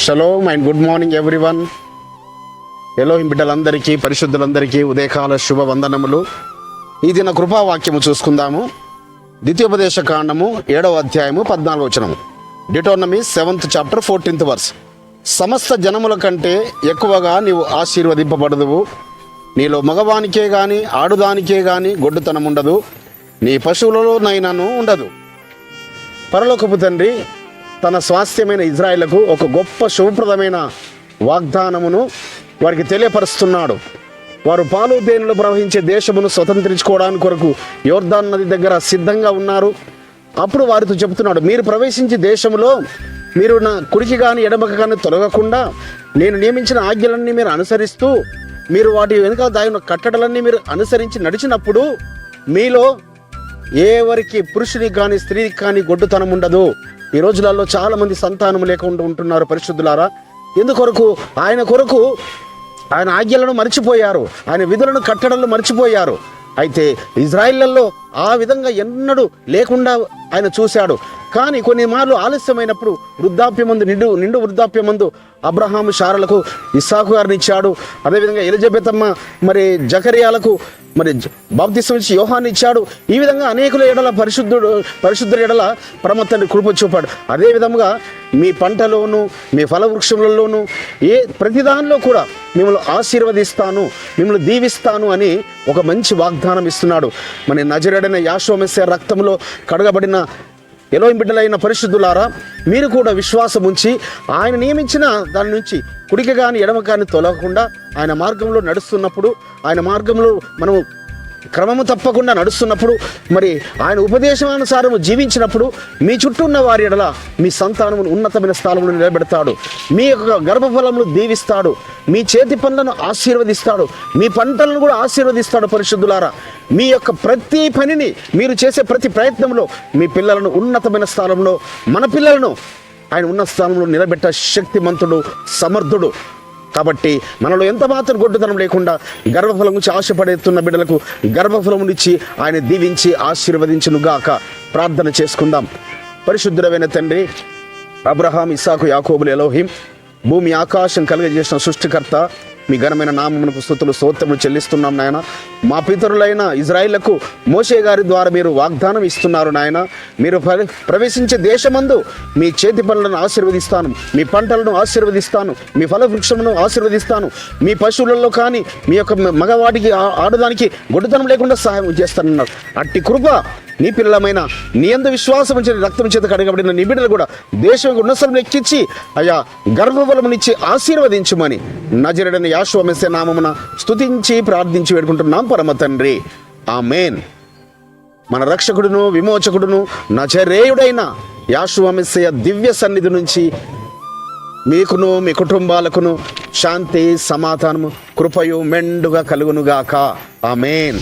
Shalom and good morning everyone. Elohim బిడ్డలందరికీ, పరిశుద్ధులందరికీ ఉదయకాల శుభ వందనములు. ఈ దిన కృపావాక్యము చూసుకుందాము. ద్వితీయోపదేశ కాండము 7వ అధ్యాయము 14వ వచనము. Deuteronomy 7th chapter 14th verse. సమస్త జనముల కంటే ఎక్కువగా నీవు ఆశీర్వదింపబడదువు. నీలో మగవానికే గాని ఆడుదానికే గాని గొడ్డుతనం ఉండదు, నీ పశువులలోనైనాను ఉండదు. పరలోకపు తండ్రి తన స్వాస్థ్యమైన ఇజ్రాయేలుకు ఒక గొప్ప శుభప్రదమైన వాగ్దానమును వారికి తెలియపరుస్తున్నాడు. వారు పాలు తేనెలు ప్రవహించే దేశమును స్వతంత్రించుకోవడానికి కొరకు యోర్దాను నది దగ్గర సిద్ధంగా ఉన్నారు. అప్పుడు వారితో చెబుతున్నాడు, మీరు ప్రవేశించే దేశంలో మీరు నా కుడికి కానీ ఎడమకి కానీ తొలగకుండా నేను నియమించిన ఆజ్ఞలన్నీ మీరు అనుసరిస్తూ మీరు వాటి వెనుక దాగిన కట్టడలన్నీ మీరు అనుసరించి నడిచినప్పుడు మీలో ఎవరికి పురుషునికి కానీ స్త్రీకి కానీ గొడ్డుతనం ఉండదు. ఈ రోజులలో చాలామంది సంతానం లేకుండా ఉంటున్నారు. పరిశుద్ధులారా, ఎందుకొరకు? ఆయన ఆజ్ఞలను మర్చిపోయారు, ఆయన విధులను కట్టడలను మర్చిపోయారు. అయితే ఇజ్రాయిల్లో ఆ విధంగా ఎన్నడూ లేకుండా ఆయన చూశాడు. కానీ కొన్ని మార్లు ఆలస్యమైనప్పుడు వృద్ధాప్యమందు నిండు వృద్ధాప్యమందు అబ్రహాము శారలకు ఇస్సాకు గారిని ఇచ్చాడు. అదేవిధంగా ఎలిజబెతమ్మ జకరియాలకు బాప్తిసం ఇచ్చి యోహాన్ని ఇచ్చాడు. ఈ విధంగా అనేకుల ఎడల పరిశుద్ధుల ఎడల పరమతండ్రి కృప చూపాడు. అదేవిధంగా మీ పంటలోను మీ ఫలవృక్షములలోను ప్రతిదానిలో కూడా మిమ్మల్ని ఆశీర్వదిస్తాను, మిమ్మల్ని దీవిస్తాను అని ఒక మంచి వాగ్దానం ఇస్తున్నాడు. నజరేయుడైన యెహోవా మెస్సియా రక్తంలో కడగబడిన ఎలోహిం బిడ్డలైన పరిశుద్ధులారా, మీరు కూడా విశ్వాసం ఉంచి ఆయన నియమించిన దాని నుంచి కుడికి కానీ ఎడమ కానీ తొలగకుండా ఆయన మార్గంలో నడుస్తున్నప్పుడు, ఆయన మార్గంలో మనము క్రమము తప్పకుండా నడుస్తున్నప్పుడు, ఆయన ఉపదేశానుసారము జీవించినప్పుడు మీ చుట్టూ ఉన్న వారి ఎడల మీ సంతానమును ఉన్నతమైన స్థానంలో నిలబెడతాడు. మీ యొక్క గర్భఫలమును దీవిస్తాడు, మీ చేతి పనులను ఆశీర్వదిస్తాడు, మీ పంటలను కూడా ఆశీర్వదిస్తాడు. పరిశుద్ధులారా, మీ యొక్క ప్రతి పనిని మీరు చేసే ప్రతి ప్రయత్నంలో మీ పిల్లలను ఉన్నతమైన స్థానంలో, మన పిల్లలను ఆయన ఉన్నత స్థానంలో నిలబెట్ట శక్తిమంతుడు, సమర్థుడు. కాబట్టి మనలో ఎంత మాత్రం గొడ్డుతనం లేకుండా గర్భఫలం నుంచి ఆశపడేస్తున్న బిడ్డలకు గర్భఫలమునిచ్చి ఆయన దీవించి ఆశీర్వదించునుగాక. ప్రార్థన చేసుకుందాం. పరిశుద్ధుడైన తండ్రి, అబ్రహాం, ఇస్సాకు, యాకోబులు ఎలోహిం, భూమి ఆకాశం కలుగజేసిన సృష్టికర్త, మీ ఘనమైన నామమునకు స్తుతులు స్తోత్రములు చెల్లిస్తున్నాం నాయన. మా పితరులైన ఇజ్రాయిళ్లకు మోషే గారి ద్వారా మీరు వాగ్దానం ఇస్తున్నారు నాయన. మీరు ప్రవేశించే దేశమందు మీ చేతి పనులను ఆశీర్వదిస్తాను, మీ పంటలను ఆశీర్వదిస్తాను, మీ ఫలవృక్షమును ఆశీర్వదిస్తాను, మీ పశువులలో కానీ మీ యొక్క మగవాడికి ఆడదానికి గొడ్డుతనం లేకుండా సహాయం చేస్తానన్నారు. అట్టి కృప నీ పిల్లలమైన నీ యందు విశ్వాసం ఉంచి రక్తం చేత కడగబడిన నీ బిడ్డలు కూడా దేశం ఉన్నతం ఎక్కించి అయ్యా గర్భఫలమునిచ్చి ఆశీర్వదించుమని నజరేయుడైన యెహోవా మెస్సియా నామమున స్తుతించి ప్రార్థించి వేడుకుంటున్నాం పరమ తండ్రి, ఆమేన్. మన రక్షకుడును విమోచకుడును నజరేయుడైన యెహోవా మెస్సియా దివ్య సన్నిధి నుంచి మీకును మీ కుటుంబాలకును శాంతి, సమాధానము, కృపయు మెండుగా కలుగునుగాక. ఆమేన్.